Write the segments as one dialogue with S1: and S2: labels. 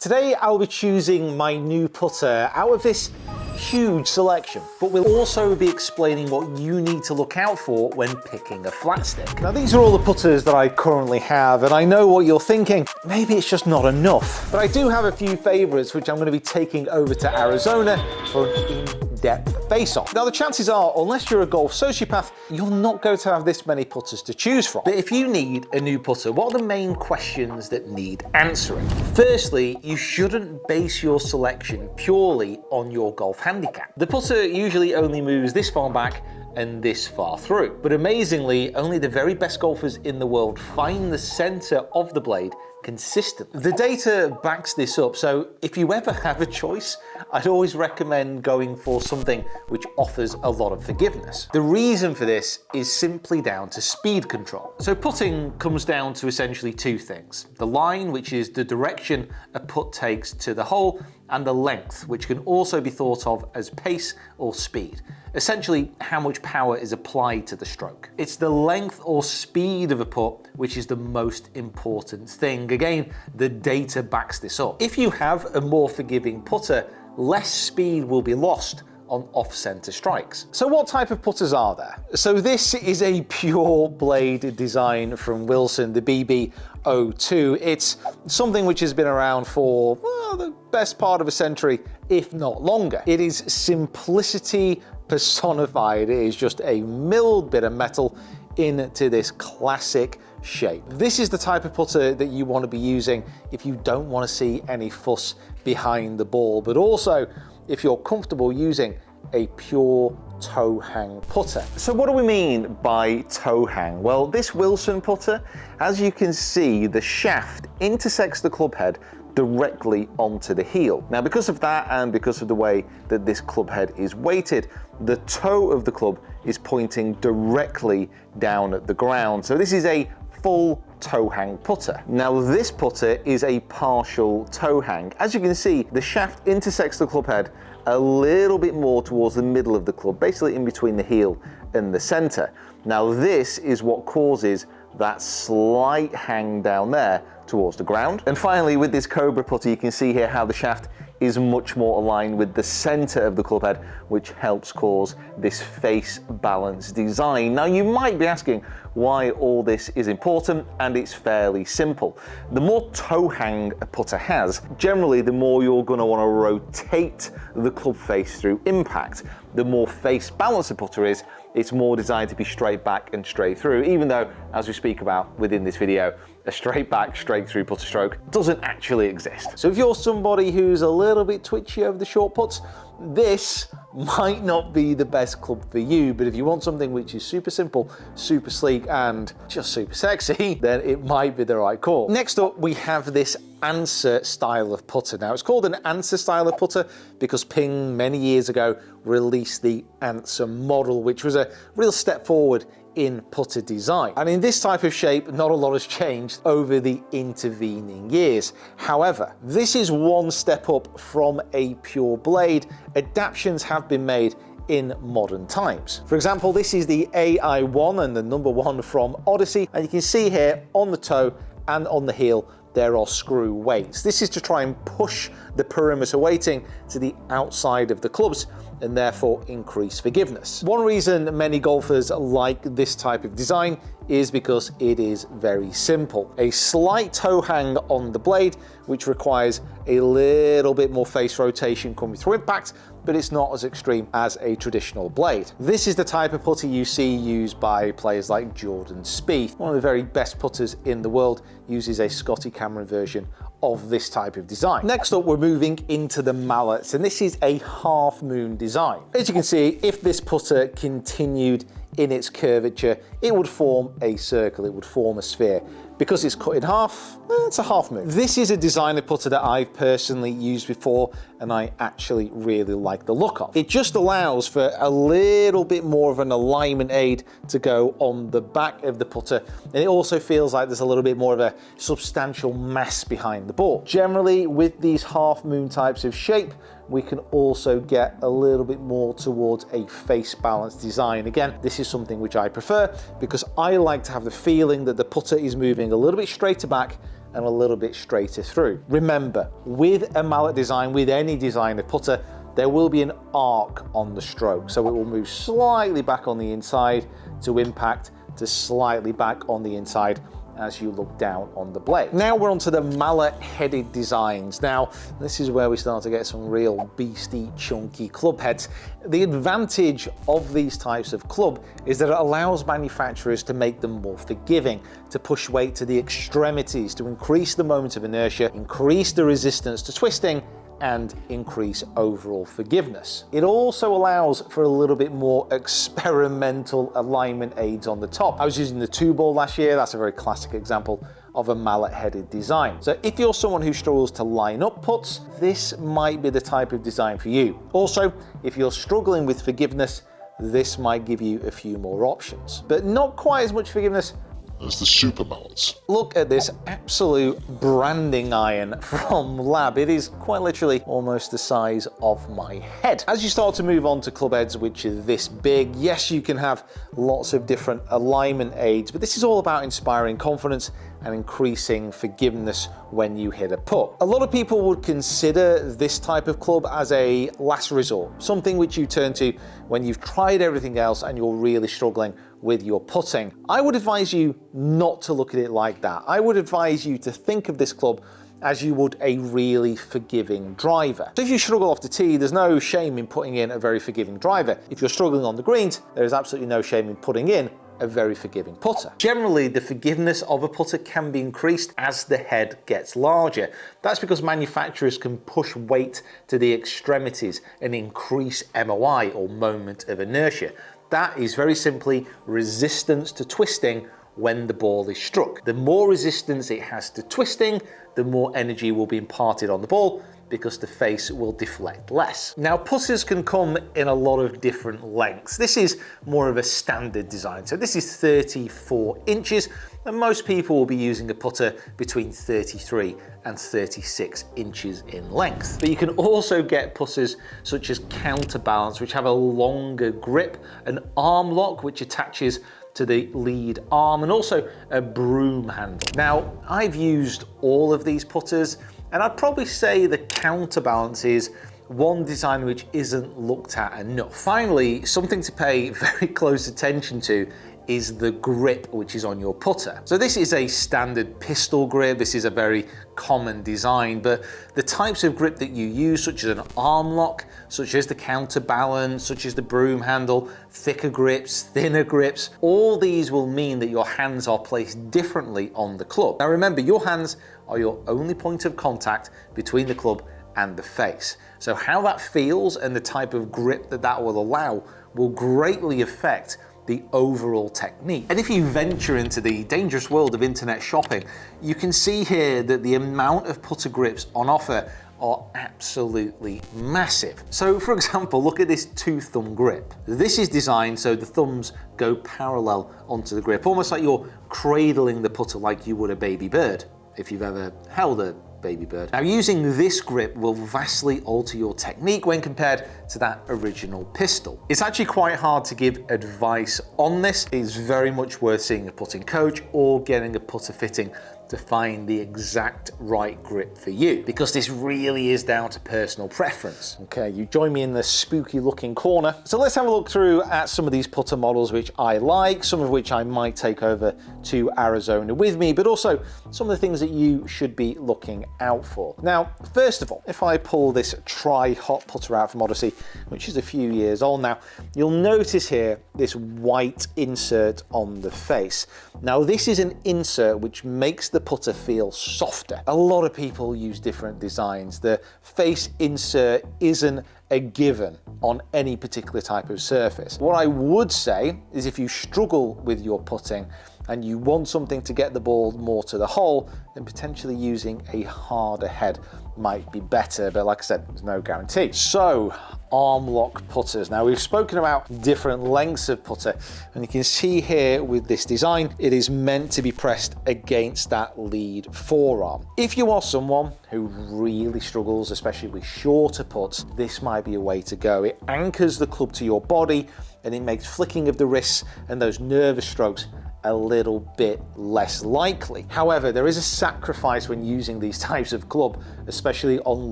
S1: Today I'll be choosing my new putter out of this huge selection, but we'll also be explaining what you need to look out for when picking a flat stick. Now these are all the putters that I currently have, and I know what you're thinking, maybe it's just not enough. But I do have a few favorites which I'm going to be taking over to Arizona for an in-depth face-off. Now the chances are, unless you're a golf sociopath, you're not going to have this many putters to choose from. But if you need a new putter, what are the main questions that need answering? Firstly, you shouldn't base your selection purely on your golf handicap. The putter usually only moves this far back and this far through. But amazingly, only the very best golfers in the world find the center of the blade consistently. The data backs this up, so if you ever have a choice, I'd always recommend going for something which offers a lot of forgiveness. The reason for this is simply down to speed control. So putting comes down to essentially two things: the line, which is the direction a putt takes to the hole, and the length, which can also be thought of as pace or speed. Essentially, how much power is applied to the stroke. It's the length or speed of a putt which is the most important thing. Again, the data backs this up. If you have a more forgiving putter, less speed will be lost on off-center strikes. So what type of putters are there? So this is a pure blade design from Wilson, the BB02. It's something which has been around for, well, the best part of a century, if not longer. It is simplicity personified. It is just a milled bit of metal into this classic shape. This is the type of putter that you want to be using if you don't want to see any fuss behind the ball, but also if you're comfortable using a pure toe hang putter. So what do we mean by toe hang? Well, this Wilson putter, as you can see, the shaft intersects the club head directly onto the heel. Now, because of that and because of the way that this club head is weighted, the toe of the club is pointing directly down at the ground. So this is a full toe hang putter. Now this putter is a partial toe hang. As you can see, the shaft intersects the club head a little bit more towards the middle of the club, basically in between the heel and the center. Now this is what causes that slight hang down there towards the ground. And finally, with this Cobra putter, you can see here how the shaft is much more aligned with the center of the club head, which helps cause this face balance design. Now you might be asking why all this is important, and it's fairly simple. The more toe hang a putter has, generally the more you're going to want to rotate the club face through impact. The more face balance a putter is, it's more designed to be straight back and straight through, even though, as we speak about within this video, a straight back, straight through putter stroke doesn't actually exist. So if you're somebody who's a little bit twitchy over the short putts, this might not be the best club for you, but if you want something which is super simple, super sleek, and just super sexy, then it might be the right call. Next up, we have this answer style of putter. Now, it's called an answer style of putter because Ping, many years ago, released the answer model, which was a real step forward in putter design. And in this type of shape, not a lot has changed over the intervening years. However, this is one step up from a pure blade. Adaptations have been made in modern times. For example, this is the AI1 and the number 1 from Odyssey, and you can see here on the toe and on the heel there are screw weights. This is to try and push the perimeter weighting to the outside of the clubs and therefore increase forgiveness. One reason many golfers like this type of design is because it is very simple. A slight toe hang on the blade, which requires a little bit more face rotation coming through impact, but it's not as extreme as a traditional blade. This is the type of putter you see used by players like Jordan Spieth. One of the very best putters in the world uses a Scotty Cameron version of this type of design. Next up, we're moving into the mallets, and this is a half moon design. As you can see, if this putter continued in its curvature, it would form a circle, it would form a sphere. Because it's cut in half, it's a half moon. This is a designer putter that I've personally used before, and I actually really like the look of. It just allows for a little bit more of an alignment aid to go on the back of the putter, and it also feels like there's a little bit more of a substantial mass behind the ball. Generally, with these half moon types of shape, we can also get a little bit more towards a face balance design. Again, this is something which I prefer because I like to have the feeling that the putter is moving a little bit straighter back and a little bit straighter through. Remember, with a mallet design, with any design of putter, there will be an arc on the stroke. So it will move slightly back on the inside to impact, to slightly back on the inside as you look down on the blade. Now we're onto the mallet-headed designs. Now, this is where we start to get some real beastie, chunky club heads. The advantage of these types of club is that it allows manufacturers to make them more forgiving, to push weight to the extremities, to increase the moment of inertia, increase the resistance to twisting, and increase overall forgiveness. It also allows for a little bit more experimental alignment aids on the top. I was using the 2-ball last year. That's a very classic example of a mallet-headed design. So if you're someone who struggles to line up putts, this might be the type of design for you. Also, if you're struggling with forgiveness, this might give you a few more options, but not quite as much forgiveness
S2: as the super mallets.
S1: Look at this absolute branding iron from Lab. It is quite literally almost the size of my head. As you start to move on to club heads which are this big, yes, you can have lots of different alignment aids, but this is all about inspiring confidence and increasing forgiveness when you hit a putt. A lot of people would consider this type of club as a last resort, something which you turn to when you've tried everything else and you're really struggling with your putting. I would advise you not to look at it like that. I would advise you to think of this club as you would a really forgiving driver. So if you struggle off the tee, there's no shame in putting in a very forgiving driver. If you're struggling on the greens, there is absolutely no shame in putting in a very forgiving putter. Generally, the forgiveness of a putter can be increased as the head gets larger. That's because manufacturers can push weight to the extremities and increase MOI, or moment of inertia. That is very simply resistance to twisting when the ball is struck. The more resistance it has to twisting, the more energy will be imparted on the ball, because the face will deflect less. Now, putters can come in a lot of different lengths. This is more of a standard design. So this is 34 inches, and most people will be using a putter between 33 and 36 inches in length. But you can also get putters such as Counterbalance, which have a longer grip, an arm lock which attaches to the lead arm, and also a broom handle. Now, I've used all of these putters, and I'd probably say the Counterbalance is one design which isn't looked at enough. Finally, something to pay very close attention to is the grip which is on your putter. So this is a standard pistol grip. This is a very common design, but the types of grip that you use, such as an arm lock, such as the Counterbalance, such as the broom handle, thicker grips, thinner grips, all these will mean that your hands are placed differently on the club. Now remember, your hands are your only point of contact between the club and the face. So how that feels and the type of grip that that will allow will greatly affect the overall technique. And if you venture into the dangerous world of internet shopping, you can see here that the amount of putter grips on offer are absolutely massive. So for example, look at this 2-thumb grip. This is designed so the thumbs go parallel onto the grip, almost like you're cradling the putter like you would a baby bird, if you've ever held a baby bird. Now, using this grip will vastly alter your technique when compared to that original pistol. It's actually quite hard to give advice on this. It's very much worth seeing a putting coach or getting a putter fitting to find the exact right grip for you, because this really is down to personal preference. Okay, you join me in the spooky looking corner. So let's have a look through at some of these putter models which I like, some of which I might take over to Arizona with me, but also some of the things that you should be looking out for. Now, first of all, if I pull this Tri-Hot putter out from Odyssey, which is a few years old now, you'll notice here this white insert on the face. Now, this is an insert which makes the putter feel softer. A lot of people use different designs. The face insert isn't a given on any particular type of surface. What I would say is if you struggle with your putting and you want something to get the ball more to the hole, then potentially using a harder head might be better, but like I said, there's no guarantee. So, arm lock putters. Now, we've spoken about different lengths of putter, and you can see here with this design, it is meant to be pressed against that lead forearm. If you are someone who really struggles, especially with shorter putts, this might be a way to go. It anchors the club to your body, and it makes flicking of the wrists and those nervous strokes a little bit less likely. However, there is a sacrifice when using these types of club, especially on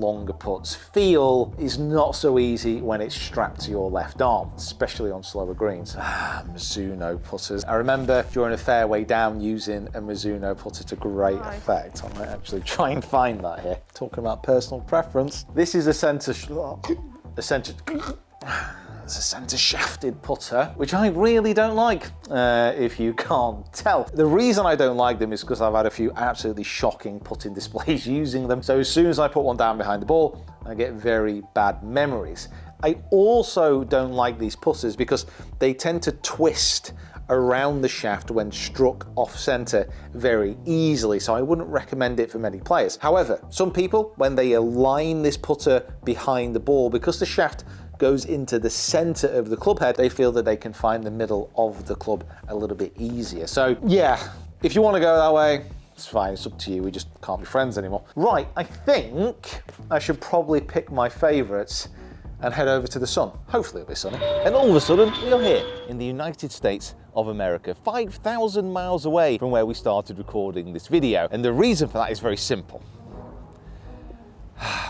S1: longer putts. Feel is not so easy when it's strapped to your left arm, especially on slower greens. Mizuno putters. I remember during a fairway down using a Mizuno putter to great effect. I might actually try and find that here. Talking about personal preference. This is a centre shafted putter, which I really don't like, if you can't tell. The reason I don't like them is because I've had a few absolutely shocking putting displays using them. So as soon as I put one down behind the ball, I get very bad memories. I also don't like these putters because they tend to twist around the shaft when struck off center very easily, so I wouldn't recommend it for many players. However, some people, when they align this putter behind the ball, because the shaft goes into the center of the club head, they feel that they can find the middle of the club a little bit easier. So yeah, if you want to go that way, it's fine, it's up to you, we just can't be friends anymore. Right, I think I should probably pick my favorites and head over to the sun. Hopefully it'll be sunny. And all of a sudden, we are here in the United States of America, 5,000 miles away from where we started recording this video. And the reason for that is very simple.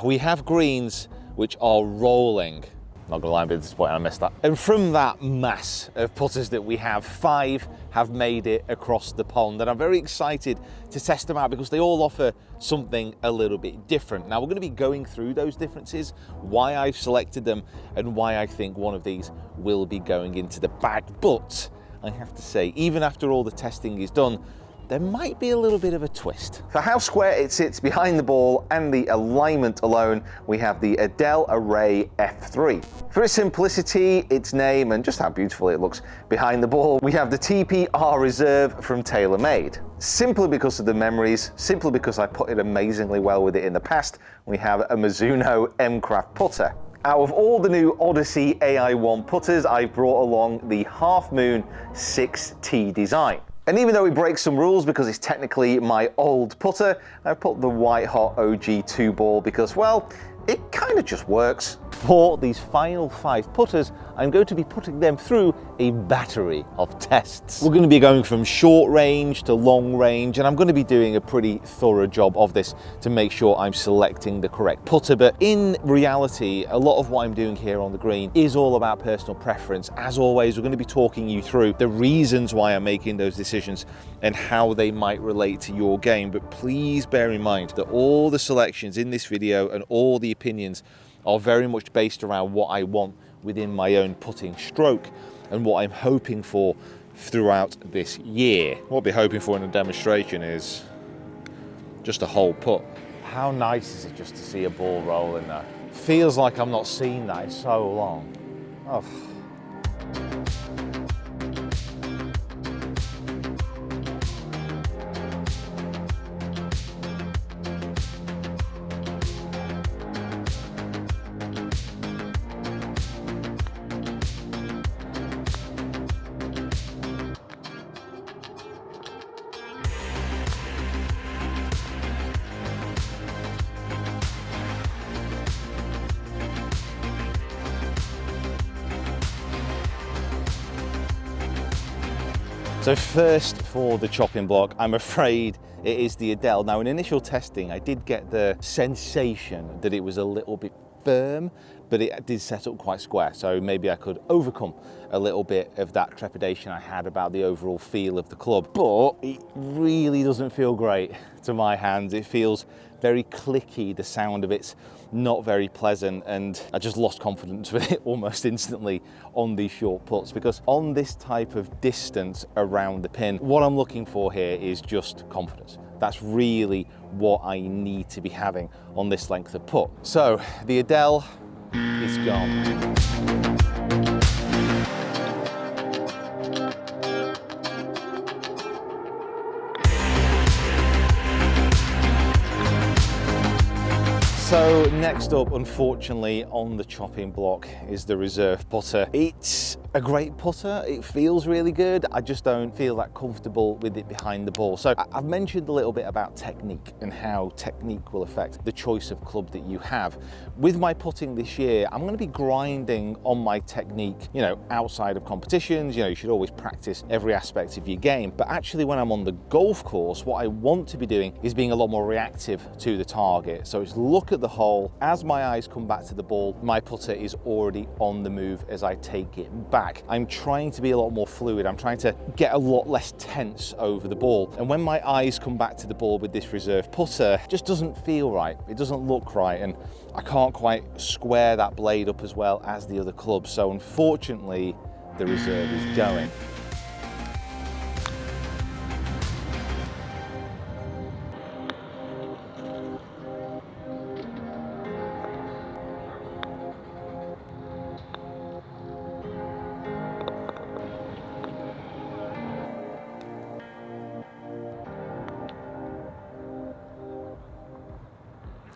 S1: We have greens which are rolling. Not gonna lie, I'm at this point, I missed that. And from that mass of putters that we have, 5 have made it across the pond. And I'm very excited to test them out because they all offer something a little bit different. Now we're gonna be going through those differences, why I've selected them, and why I think one of these will be going into the bag. But I have to say, even after all the testing is done, there might be a little bit of a twist. For how square it sits behind the ball and the alignment alone, we have the Adele Array F3. For its simplicity, its name, and just how beautiful it looks behind the ball, we have the TPR Reserve from TaylorMade. Simply because of the memories, simply because I put it amazingly well with it in the past, we have a Mizuno M-Craft putter. Out of all the new Odyssey AI1 putters, I've brought along the Half Moon 6T design. And even though it breaks some rules because it's technically my old putter, I put the White Hot OG2 ball because, well, it kind of just works. For these final 5 putters, I'm going to be putting them through a battery of tests. We're going to be going from short range to long range, and I'm going to be doing a pretty thorough job of this to make sure I'm selecting the correct putter. But in reality, a lot of what I'm doing here on the green is all about personal preference. As always, we're going to be talking you through the reasons why I'm making those decisions and how they might relate to your game. But please bear in mind that all the selections in this video and all the opinions are very much based around what I want within my own putting stroke and what I'm hoping for throughout this year. What I'll be hoping for in a demonstration is just a whole putt. How nice is it just to see a ball rolling there? Feels like I'm not seeing that in so long. Oh. So first for the chopping block, I'm afraid it is the Adele. Now in initial testing, I did get the sensation that it was a little bit firm, but it did set up quite square. So maybe I could overcome a little bit of that trepidation I had about the overall feel of the club. But it really doesn't feel great to my hands. It feels very clicky, the sound of it's not very pleasant, and I just lost confidence with it almost instantly on these short putts, because on this type of distance around the pin, what I'm looking for here is just confidence. That's really what I need to be having on this length of putt. So the Adele is gone. So next up, unfortunately, on the chopping block is the reserve putter. It's a great putter, it feels really good, I just don't feel that comfortable with it behind the ball. So I've mentioned a little bit about technique and how technique will affect the choice of club that you have. With my putting this year, I'm going to be grinding on my technique, you know, outside of competitions. You know, you should always practice every aspect of your game, but actually when I'm on the golf course, what I want to be doing is being a lot more reactive to the target. So it's look at the hole, as my eyes come back to the ball, my putter is already on the move as I take it back. I'm trying to be a lot more fluid. I'm trying to get a lot less tense over the ball. And when my eyes come back to the ball with this reserve putter, it just doesn't feel right. It doesn't look right. And I can't quite square that blade up as well as the other clubs. So unfortunately, the reserve is going.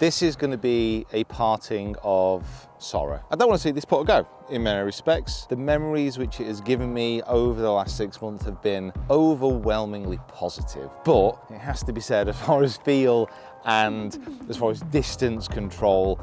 S1: This is going to be a parting of sorrow. I don't want to see this putter go in many respects. The memories which it has given me over the last 6 months have been overwhelmingly positive. But it has to be said, as far as feel and as far as distance control,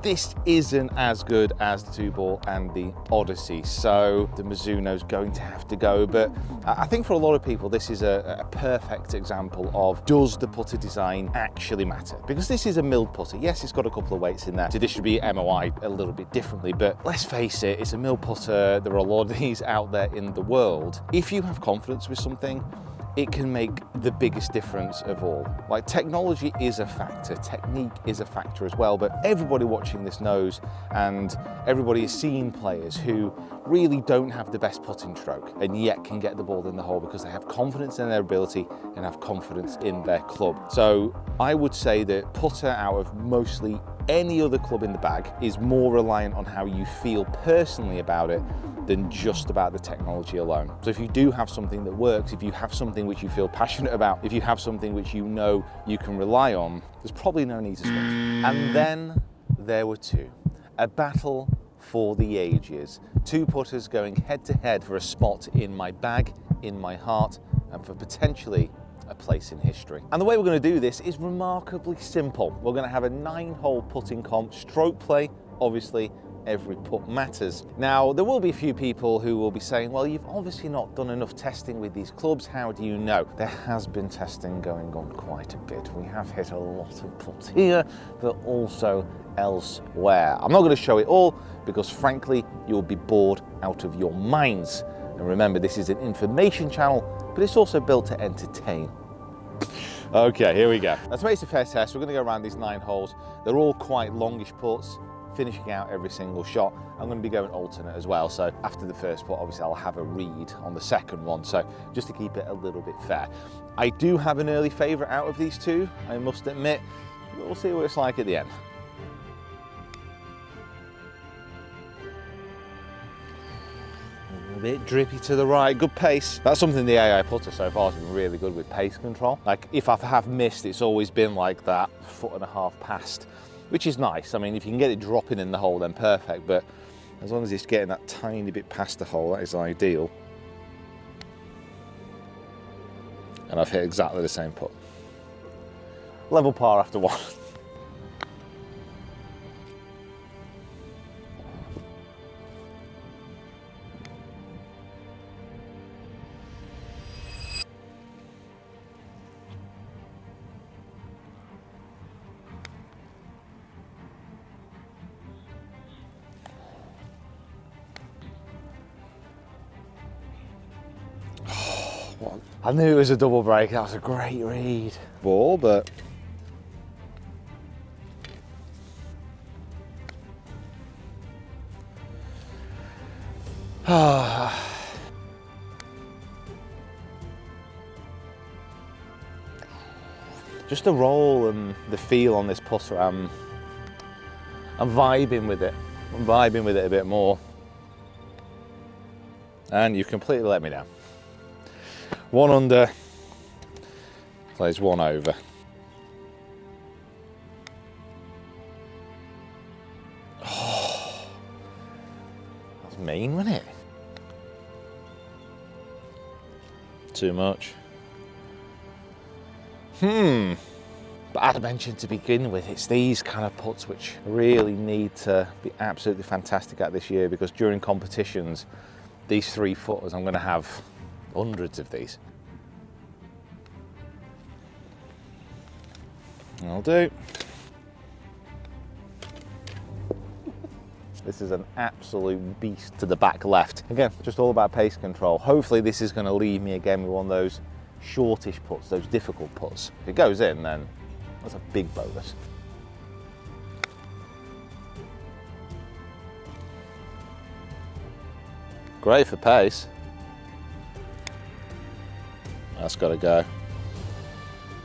S1: this isn't as good as the 2-ball and the Odyssey, so the Mizuno's going to have to go. But I think for a lot of people, this is a perfect example of, does the putter design actually matter? Because this is a milled putter. Yes, it's got a couple of weights in there to distribute MOI a little bit differently, but let's face it, it's a milled putter. There are a lot of these out there in the world. If you have confidence with something, it can make the biggest difference of all. Like, technology is a factor, technique is a factor as well, but everybody watching this knows, and everybody has seen players who really don't have the best putting stroke and yet can get the ball in the hole because they have confidence in their ability and have confidence in their club. So I would say that putter, out of mostly any other club in the bag, is more reliant on how you feel personally about it than just about the technology alone. So if you do have something that works, if you have something which you feel passionate about, if you have something which you know you can rely on, there's probably no need to switch. And then there were two. A battle for the ages. Two putters going head to head for a spot in my bag, in my heart, and for potentially a place in history. And the way we're going to do this is remarkably simple. We're going to have a 9-hole putting comp, stroke play, obviously. Every putt matters. Now, there will be a few people who will be saying, well, you've obviously not done enough testing with these clubs. How do you know? There has been testing going on quite a bit. We have hit a lot of putts here, but also elsewhere. I'm not going to show it all because, frankly, you'll be bored out of your minds. And remember, this is an information channel, but it's also built to entertain. Okay, here we go. Now, to make it a fair test, we're going to go around these 9 holes. They're all quite longish putts, finishing out every single shot. I'm going to be going alternate as well, so after the first putt, obviously I'll have a read on the second one, so just to keep it a little bit fair. I do have an early favourite out of these two, I must admit. We'll see what it's like at the end. A bit drippy to the right, good pace. That's something the AI putter so far has been really good with, pace control. Like, if I have missed, it's always been like that 1.5 foot past, which is nice. I mean, if you can get it dropping in the hole, then perfect, but as long as it's getting that tiny bit past the hole, that is ideal. And I've hit exactly the same putt. Level par after one. I knew it was a double break. That was a great read. Ball, but just the roll and the feel on this putter. I'm vibing with it. I'm vibing with it a bit more. And you completely let me down. 1 under, plays 1 over. mean, wasn't it? Too much. But as I mentioned to begin with, it's these kind of putts which really need to be absolutely fantastic at this year, because during competitions, these 3-footers, I'm going to have hundreds of these. I'll do. This is an absolute beast to the back left. Again, just all about pace control. Hopefully this is going to leave me again with one of those shortish putts, those difficult putts. If it goes in, then that's a big bonus. Great for pace. That's got to go.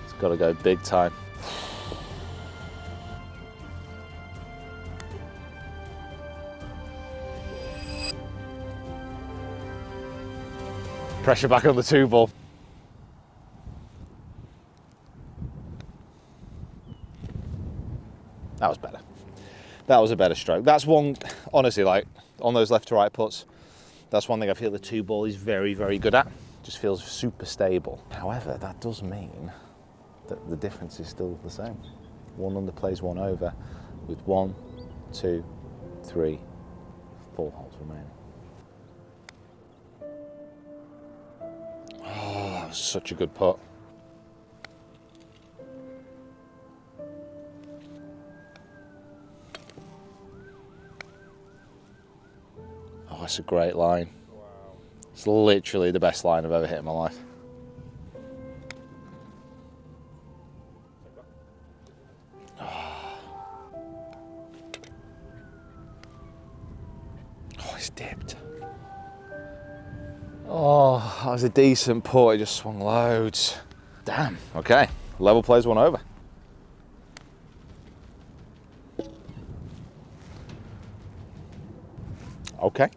S1: It's got to go big time. Pressure back on the 2-ball. That was better. That was a better stroke. That's one, honestly, like on those left to right putts, that's one thing I feel the 2-ball is very, very good at. Just feels super stable. However, that does mean that the difference is still the same. One under plays one over with 1, 2, 3, 4 holes remaining. Oh, that was such a good putt. Oh, it's a great line. Wow. It's literally the best line I've ever hit in my life. Oh, it's dipped. Oh, that was a decent putt. It just swung loads. Damn. Okay. Level plays one over. Okay.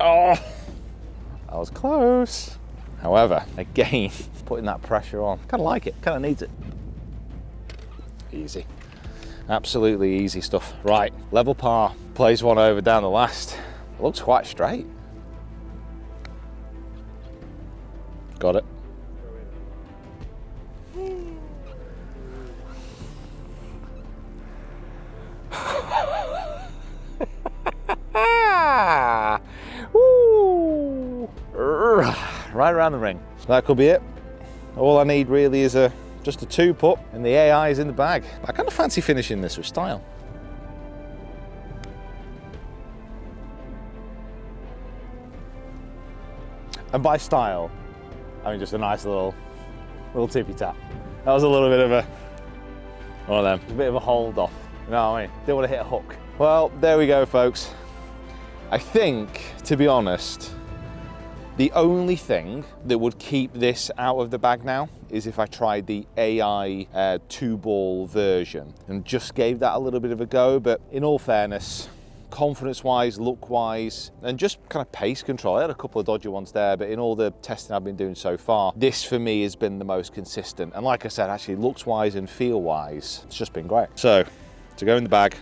S1: Oh, that was close. However, again, putting that pressure on. Kind of like it. Kind of needs it. Easy. Absolutely easy stuff. Right, level par, plays one over down the last. Looks quite straight. Got it. Woo. Right around the ring. That could be it. All I need really is just a 2-putt, and the AI is in the bag. I kind of fancy finishing this with style. And by style, I mean just a nice little tippy tap. That was a little bit of one of them, a bit of a hold off. You know what I mean? Didn't want to hit a hook. Well, there we go, folks. I think, to be honest, the only thing that would keep this out of the bag now is if I tried the AI 2-ball version and just gave that a little bit of a go. But in all fairness, confidence-wise, look-wise, and just kind of pace control, I had a couple of dodgy ones there, but in all the testing I've been doing so far, this for me has been the most consistent. And like I said, actually looks-wise and feel-wise, it's just been great. So, to go in the bag,